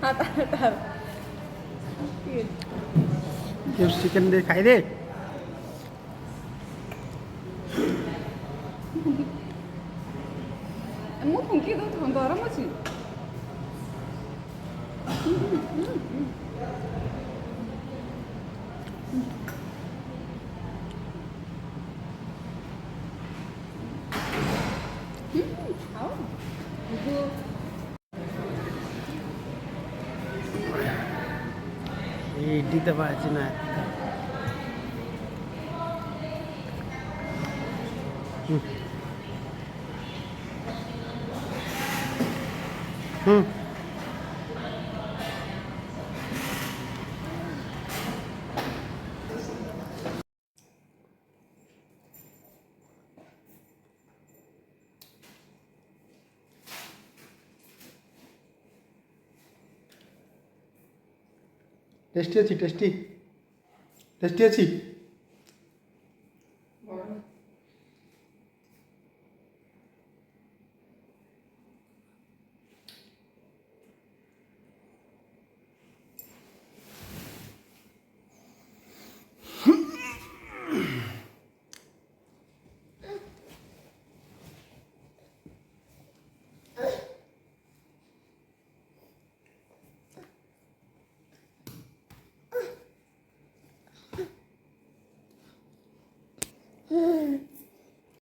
आता चिकन दे खाई दे. ମୁଁ ଫୁଙ୍କି ଦଉଥିବ ଗରମ ଅଛି. ଖାଅ इडली तर भाजी नाही. टेस्टी अच्छी टेस्टी टेस्टी अच्छी.